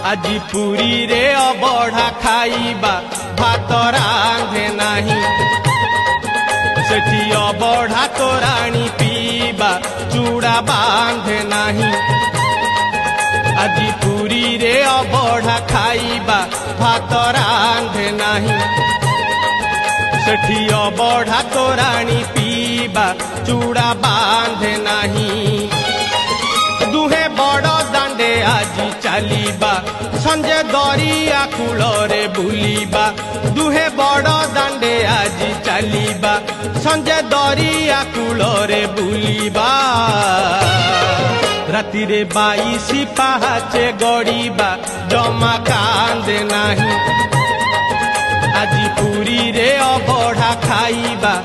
আজি পুরী রে অবঢ়া খাইবা ভাত রাঁধে নাহি সেটি অবঢ়া তোরাণী পিবা চূড়া বাঁধে নাহি আজি পুরী রে অবঢ়া খাইবা ভাত রাঁধে নাহি সেটি অবঢ়া তোরাণী পিবা চূড়া বাঁধে নাহি দুহে বড় দাণ্ডে আজি চালিবা সঞ্জে দরিয়া কূলরে বুলিবা দুহে বড় দাণ্ডে আজি চালিবা সঞ্জে দরিয়া কূলরে বুলিবা রাতিরে 22 পাহাচে গড়িবা জমা কান্দে নাহি আজি পুরী রে অবঢ়া খাইবা